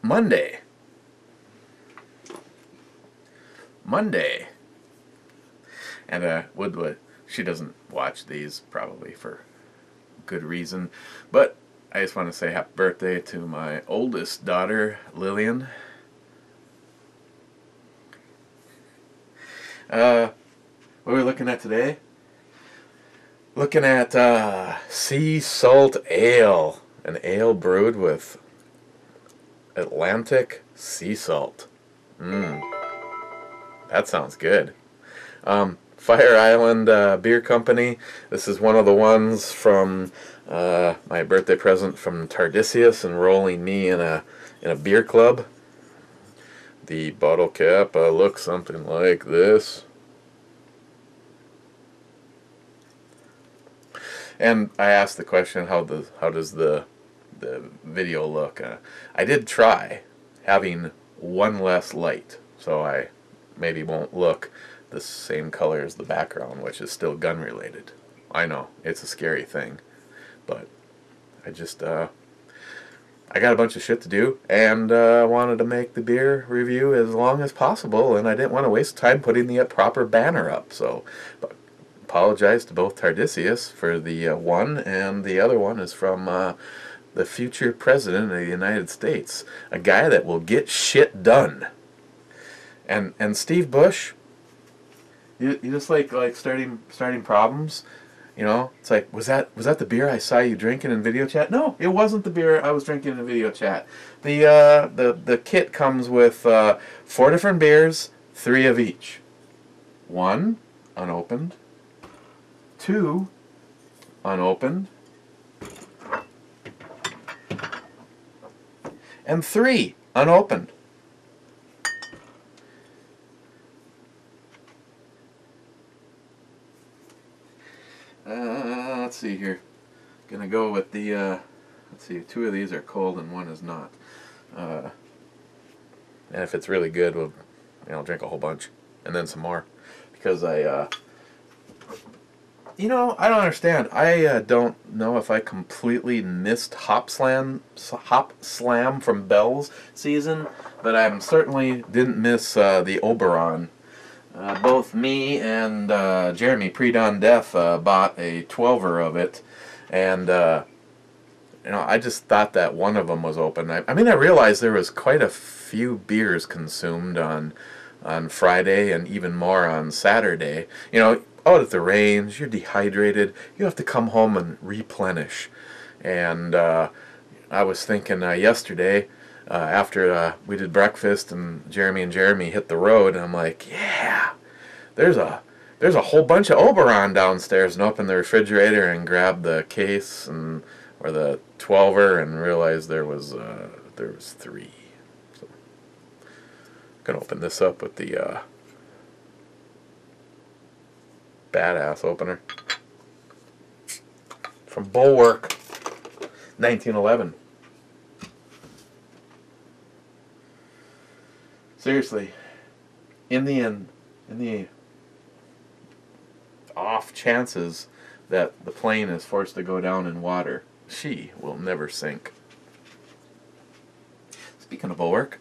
Monday. Monday. And Woodwood, she doesn't watch these probably for good reason, but I just want to say happy birthday to my oldest daughter, Lillian. What are we looking at today? Looking at sea salt ale, an ale brewed with Atlantic sea salt. That sounds good. Fire Island Beer Company. This is one of the ones from my birthday present from Tardisius enrolling me in a beer club. The bottle cap looks something like this. And I asked the question, how does the video look? I did try having one less light, so I maybe won't look the same color as the background, which is still gun related. I know, it's a scary thing, but I just I got a bunch of shit to do, and wanted to make the beer review as long as possible, and I didn't want to waste time putting the proper banner up, so but apologize to both Tardisius for the one, and the other one is from the future president of the United States, a guy that will get shit done. And Steve Bush, you just like starting problems, you know? It's like, was that the beer I saw you drinking in video chat? No, it wasn't the beer I was drinking in video chat. The kit comes with 4 different beers, 3 of each. 1 unopened, 2 unopened, and 3 unopened. Let's see here. Gonna go with the let's see, 2 of these are cold and 1 is not. And if it's really good, I'll drink a whole bunch and then some more, because you know, I don't understand. I don't know if I completely missed Hop Slam from Bell's season, but I certainly didn't miss the Oberon. Both me and Jeremy Pre-Dawn Death bought a 12er of it, and you know, I just thought that one of them was open. I mean, I realized there was quite a few beers consumed on Friday and even more on Saturday. You know, out at the range, you're dehydrated, you have to come home and replenish. And I was thinking yesterday, after we did breakfast and Jeremy hit the road, and I'm like, yeah, there's a whole bunch of Oberon downstairs, and opened the refrigerator and grabbed the case or the 12er and realized there was 3. So I'm gonna open this up with the badass opener from Bulwark, 1911. Seriously, in the off chances that the plane is forced to go down in water, she will never sink. Speaking of Bulwark,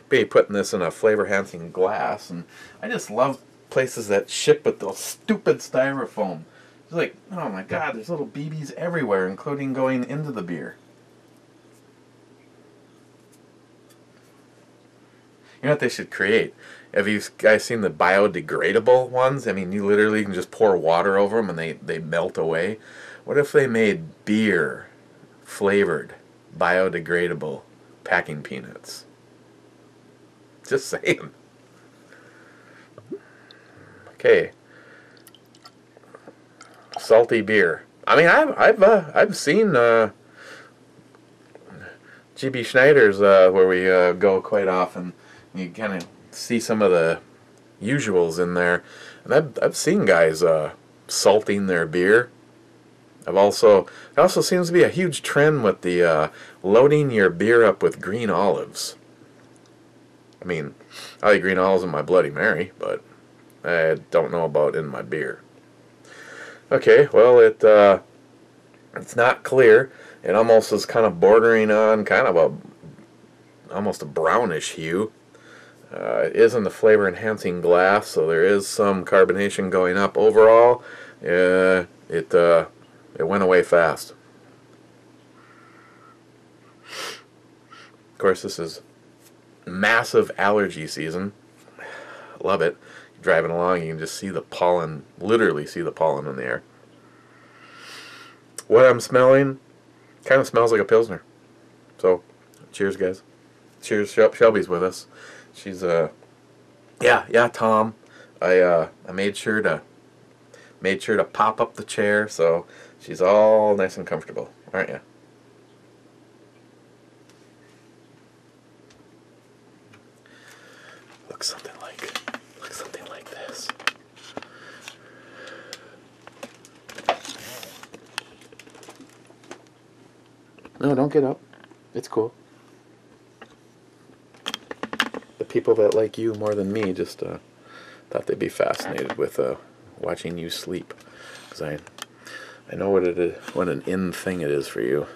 be putting this in a flavor-enhancing glass, and I just love places that ship with those stupid styrofoam. It's like, oh my god, there's little BBs everywhere, including going into the beer. You know what they should create? Have you guys seen the biodegradable ones? I mean, you literally can just pour water over them and they melt away. What if they made beer flavored biodegradable packing peanuts? Just saying. Okay. Salty beer. I mean, I've seen GB Schneider's where we go quite often. You kind of see some of the usuals in there, and I've seen guys salting their beer. It also seems to be a huge trend with the loading your beer up with green olives. I mean, I like green olives in my Bloody Mary, but I don't know about in my beer. Okay, well, it's not clear. It almost is kind of bordering on kind of a almost a brownish hue. It is in the flavor enhancing glass, so there is some carbonation going up. Overall, it went away fast. Of course, this is massive allergy season. Love it. Driving along, you can just see the pollen, literally see the pollen in the air. What I'm smelling kind of smells like a Pilsner. So, cheers, guys. Cheers. Shelby's with us. She's yeah, Tom. I made sure to pop up the chair so she's all nice and comfortable, aren't you? Looks something like this. No, don't get up. It's cool. The people that like you more than me just thought they'd be fascinated with watching you sleep, because I know what it is, what an in thing it is for you.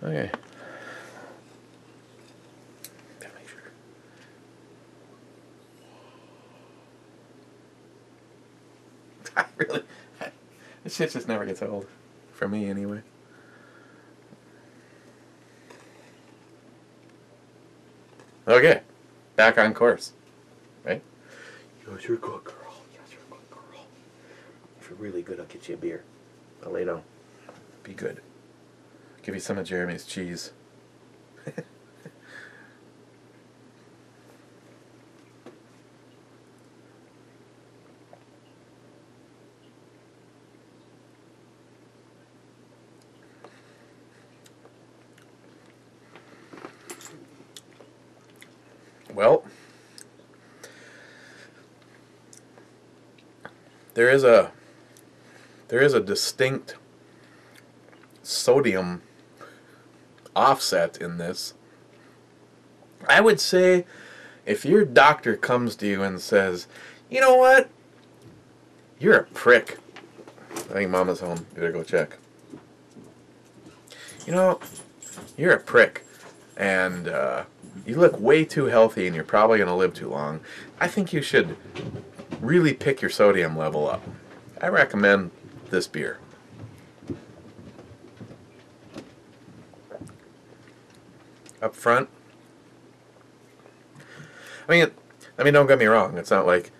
Okay. Gotta make sure. This shit just never gets old, for me anyway. Okay, back on course, right? Yes, you're a good girl. Yes, you're a good girl. If you're really good, I'll get you a beer. I'll lay down. Be good. Give you some of Jeremy's cheese. Well, there is a distinct sodium offset in this. I would say if your doctor comes to you and says, you know what, you're a prick. I think Mama's home. You better go check. You know, you're a prick, and you look way too healthy and you're probably going to live too long. I think you should really pick your sodium level up. I recommend this beer. Up front, I mean, don't get me wrong. It's not like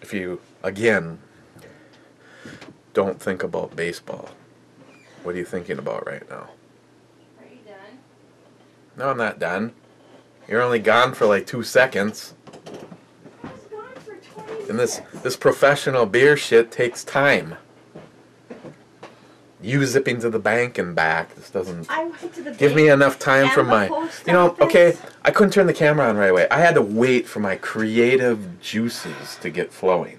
if you, again, don't think about baseball. What are you thinking about right now? Are you done? No, I'm not done. You're only gone for like 2 seconds. I was gone for 20 And minutes. this professional beer shit takes time. You zipping to the bank and back. This doesn't I went to the give me bank enough time and for the my... post You know, office. okay, I couldn't turn the camera on right away. I had to wait for my creative juices to get flowing.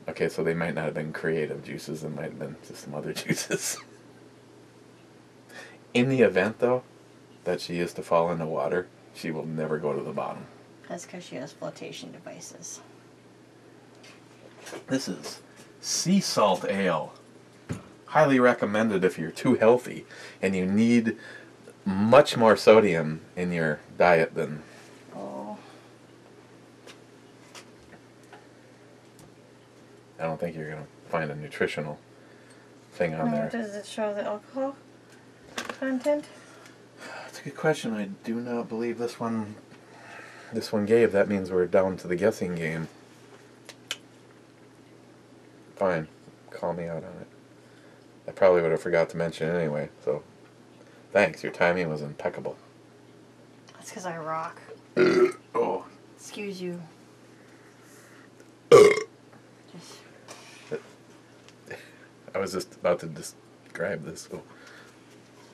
Okay, so they might not have been creative juices. It might have been just some other juices. In the event, though, that she is to fall into water, she will never go to the bottom. That's because she has flotation devices. This is sea salt ale. Highly recommended if you're too healthy and you need much more sodium in your diet than... Oh. I don't think you're going to find a nutritional thing on there. Does it show the alcohol content? That's a good question. I do not believe this one gave. That means we're down to the guessing game. Fine. Call me out on it. I probably would have forgot to mention it anyway, so thanks. Your timing was impeccable. That's because I rock. Oh. Excuse you. Just... I was just about to describe this. Oh.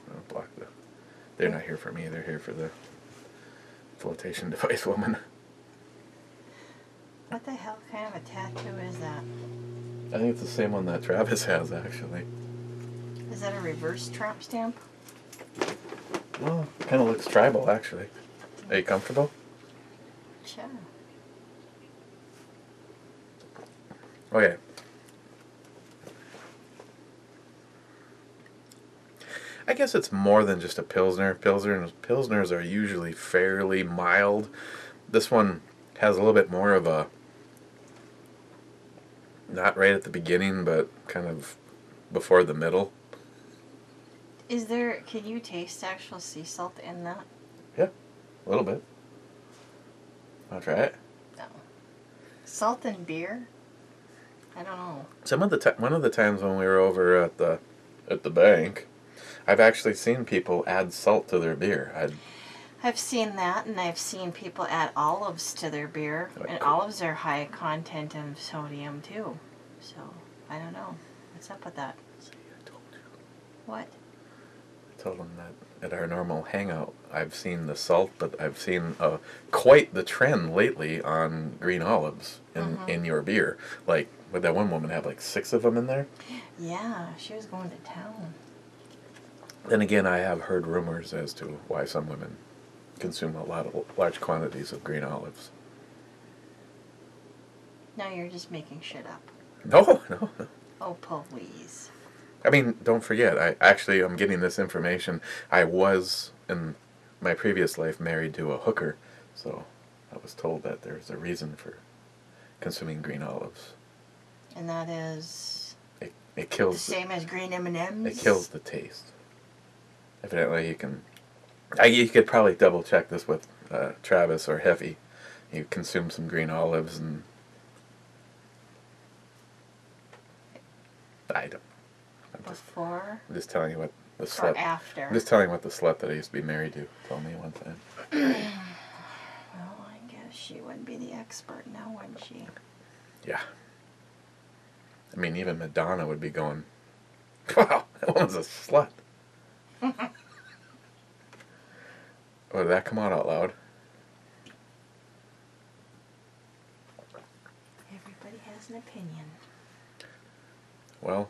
I'll block the... They're not here for me. They're here for the flotation device woman. What the hell kind of a tattoo is that? I think it's the same one that Travis has, actually. Is that a reverse tramp stamp? Well, it kind of looks tribal, actually. Are you comfortable? Sure. Okay. I guess it's more than just a Pilsner. Pilsners are usually fairly mild. This one has a little bit more of a, not right at the beginning, but kind of before the middle. Can you taste actual sea salt in that? Yeah, a little bit. I'll try it. No. Salt in beer? I don't know. One of the times when we were over at the bank, I've actually seen people add salt to their beer. I've seen that, and I've seen people add olives to their beer, and olives are high content of sodium too. So I don't know. What's up with that? See, I told you. What? I told them that at our normal hangout, I've seen the salt, but I've seen quite the trend lately on green olives in your beer. Like, would that one woman have like 6 of them in there? Yeah, she was going to town. Then again, I have heard rumors as to why some women consume large quantities of green olives. Now you're just making shit up. No. Oh, please. I mean, don't forget, I'm getting this information. I was, in my previous life, married to a hooker, so I was told that there's a reason for consuming green olives. And that is It kills the same as green M&Ms? It kills the taste. Evidently, you could probably double check this with Travis or Heffy. You consume some green olives and I don't. Before? I'm just telling you what the Or slut. after? I'm just telling you what the slut that I used to be married to told me one time. Well, I guess she would be the expert now, wouldn't she? Yeah. I mean, even Madonna would be going, "Wow, that one's a slut." Oh, did that come out loud? Everybody has an opinion. Well,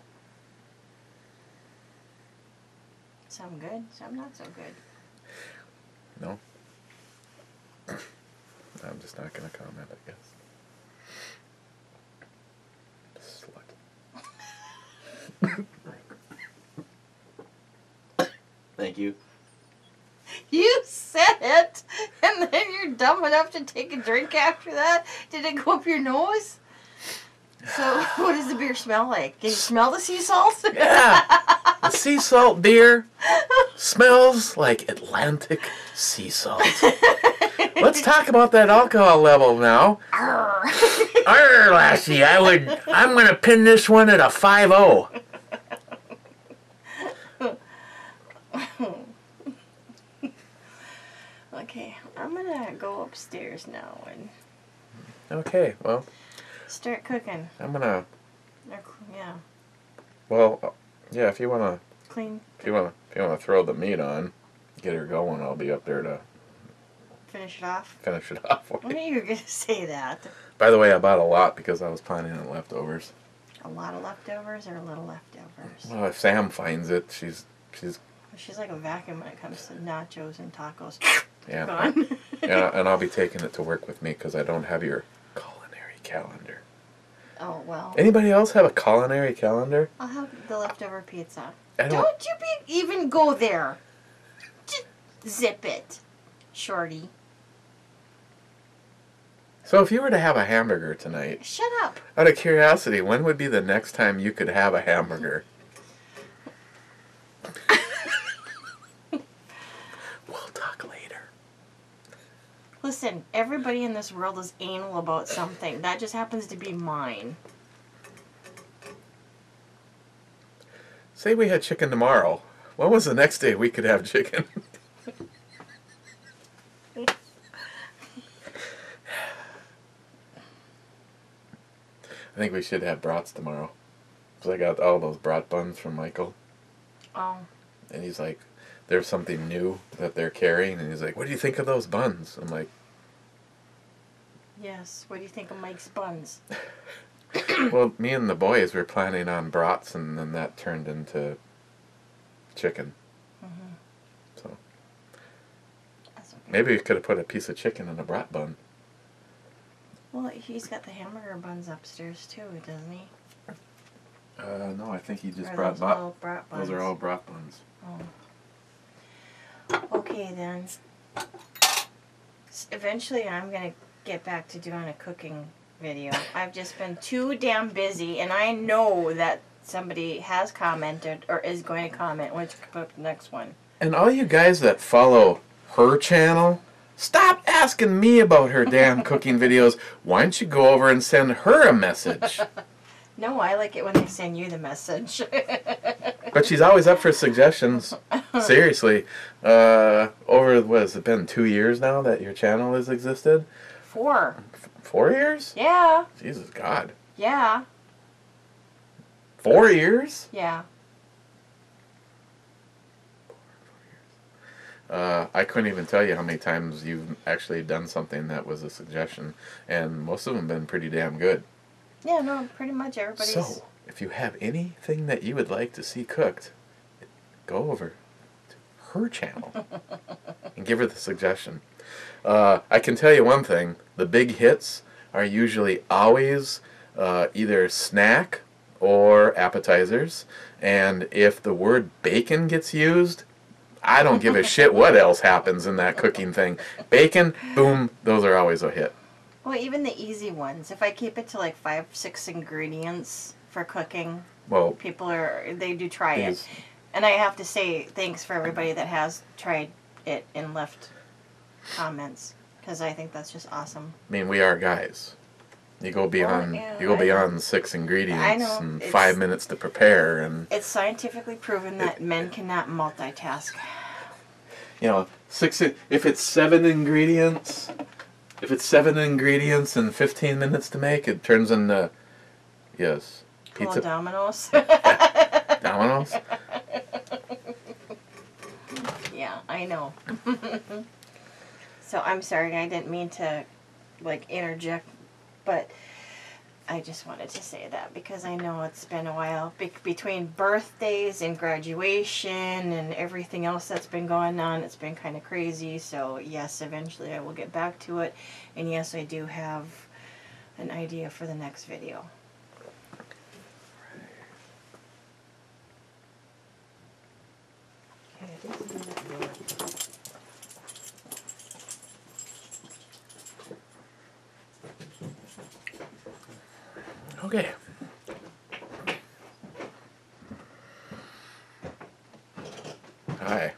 Some good, some not so good. no. I'm just not going to comment, I guess. Slut. Thank you. You said it, and then you're dumb enough to take a drink after that? Did it go up your nose? So, what does the beer smell like? Can you smell the sea salt? Yeah. The sea salt beer smells like Atlantic sea salt. Let's talk about that alcohol level now. Arr. Arr, lassie, I'm going to pin this one at a 5-0. Okay, I'm gonna go upstairs now and Okay, well, start cooking. I'm going to, Yeah, well, yeah, if you want to, clean, if you want to throw the meat on, get her going, I'll be up there to finish it off. finish it off for I you. knew you were gonna say that. By the way, I bought a lot because I was planning on leftovers. A lot of leftovers or a little leftovers? Well, if Sam finds it, she's She's like a vacuum when it comes to nachos and tacos. yeah, Gone. and I'll be taking it to work with me because I don't have your culinary calendar. Oh, well. Anybody else have a culinary calendar? I'll have the leftover pizza. I don't. Don't you even go there. Just zip it, shorty. So if you were to have a hamburger tonight, Shut up. out of curiosity, when would be the next time you could have a hamburger? We'll talk later. Listen, everybody in this world is anal about something. That just happens to be mine. Say we had chicken tomorrow. When was the next day we could have chicken? I think we should have brats tomorrow. Because I got all those brat buns from Michael. Oh. And he's like, there's something new that they're carrying. And he's like, what do you think of those buns? I'm like, Yes. What do you think of Mike's buns? well, me and the boys were planning on brats, and then that turned into chicken. Mm-hmm. So That's okay. maybe we could have put a piece of chicken in a brat bun. Well, he's got the hamburger buns upstairs too, doesn't he? No, I think he just Or brought those little brat buns. Those are all brat buns. Oh. Okay then. Eventually I'm going to get back to doing a cooking video. I've just been too damn busy, and I know that somebody has commented or is going to comment when you put up the next one. And all you guys that follow her channel, stop asking me about her damn cooking videos. Why don't you go over and send her a message? No, I like it when they send you the message. But she's always up for suggestions. Seriously. Over, what has it been, 2 years now that your channel has existed? 4. 4 years? Yeah. Jesus God. Yeah. 4 years? Yeah. I couldn't even tell you how many times you've actually done something that was a suggestion, and most of them have been pretty damn good. Yeah, no, pretty much everybody's... So, if you have anything that you would like to see cooked, go over to her channel and give her the suggestion. I can tell you one thing, the big hits are usually always either snack or appetizers, and if the word bacon gets used, I don't give a shit what else happens in that cooking thing. Bacon, boom, those are always a hit. Well, even the easy ones. If I keep it to like 5, 6 ingredients for cooking, well, they do try it. And I have to say thanks for everybody that has tried it and left comments, because I think that's just awesome. I mean, we are guys. You go beyond beyond 6 ingredients and 5 minutes to prepare, and it's scientifically proven that men cannot multitask. You know, if it's 7 ingredients, and 15 minutes to make, it turns into pizza. Domino's. Domino's. Yeah, I know. So I'm sorry, I didn't mean to like interject. But I just wanted to say that because I know it's been a while between birthdays and graduation and everything else that's been going on. It's been kind of crazy. So yes, eventually I will get back to it. And yes, I do have an idea for the next video. Okay. Hi.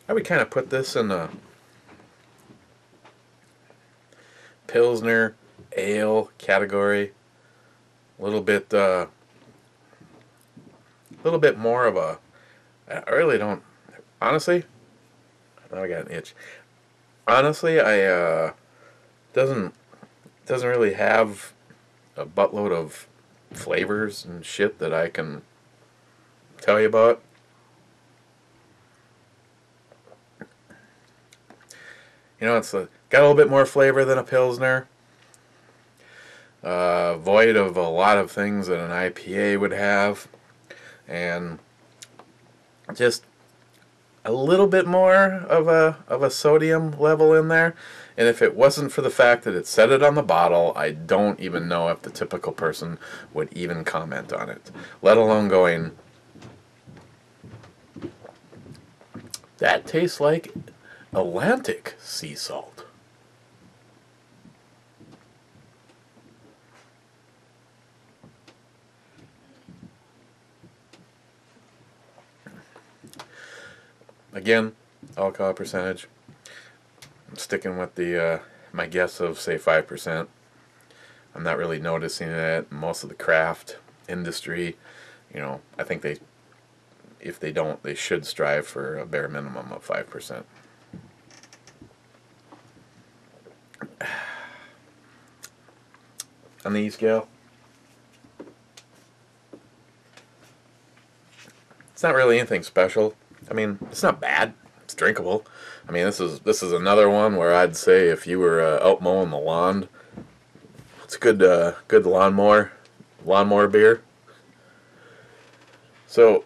I would kind of put this in a Pilsner ale category. A little bit more of a. I really don't. Honestly, now I got an itch. Honestly, I doesn't really have a buttload of flavors and shit that I can tell you about. You know, it's got a little bit more flavor than a Pilsner. Void of a lot of things that an IPA would have, and just a little bit more of a sodium level in there. And if it wasn't for the fact that it said it on the bottle, I don't even know if the typical person would even comment on it, let alone going, that tastes like Atlantic sea salt. Again, alcohol percentage, I'm sticking with the my guess of say 5%. I'm not really noticing it. Most of the craft industry, you know, I think if they don't, they should strive for a bare minimum of 5%. On the E-scale, it's not really anything special. I mean, it's not bad. It's drinkable. I mean, this is another one where I'd say if you were out mowing the lawn, it's good good lawnmower beer. So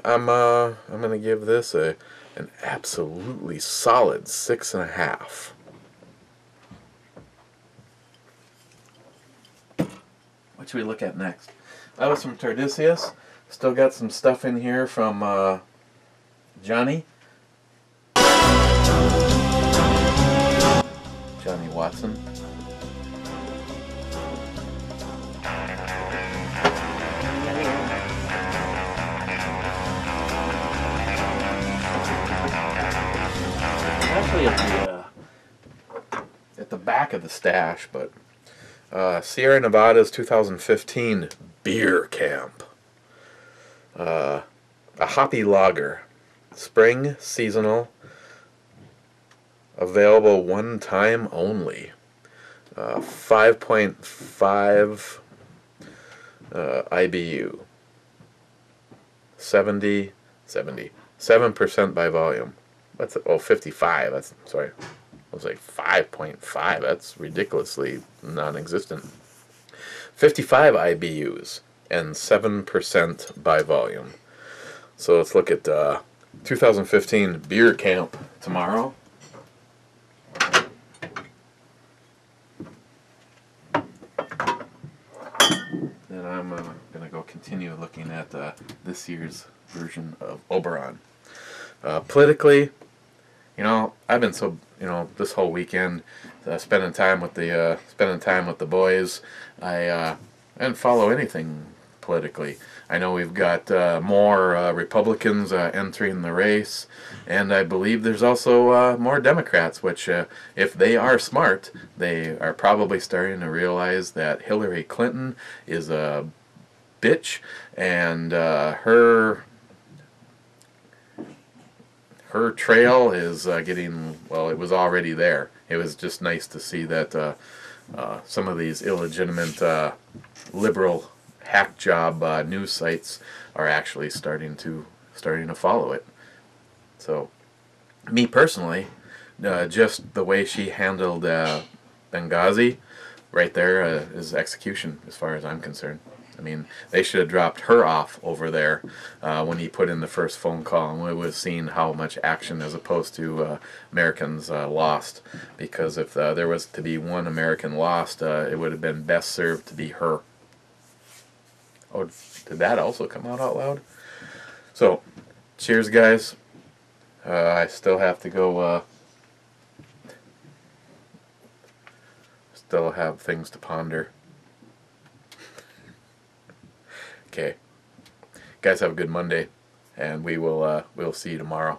I'm gonna give this an absolutely solid 6.5. What should we look at next? That was from Tardisius. Still got some stuff in here from Johnny Watson. Actually at the back of the stash, but Sierra Nevada's 2015 Beer Camp. A hoppy lager. Spring, seasonal, available one time only. 5.5 IBU. 7% by volume. That's 55. That's sorry. I was like 5.5. That's ridiculously non-existent. 55 IBUs and 7% by volume. So let's look at 2015 Beer Camp tomorrow. Then I'm going to go continue looking at this year's version of Oberon. Politically, you know, I've been so, you know, this whole weekend spending time with the boys. I didn't follow anything politically. I know we've got more Republicans entering the race, and I believe there's also more Democrats, which, if they are smart, they are probably starting to realize that Hillary Clinton is a bitch, and her trail is getting, well, it was already there. It was just nice to see that some of these illegitimate liberal hack job news sites are actually starting to follow it. So, me personally, just the way she handled Benghazi, right there is execution as far as I'm concerned. I mean, they should have dropped her off over there when he put in the first phone call, and we would have seen how much action as opposed to Americans lost. Because if there was to be one American lost, it would have been best served to be her. Oh, did that also come out loud? So, cheers, guys. I still have to go, still have things to ponder. Okay. Guys, have a good Monday, and we'll see you tomorrow.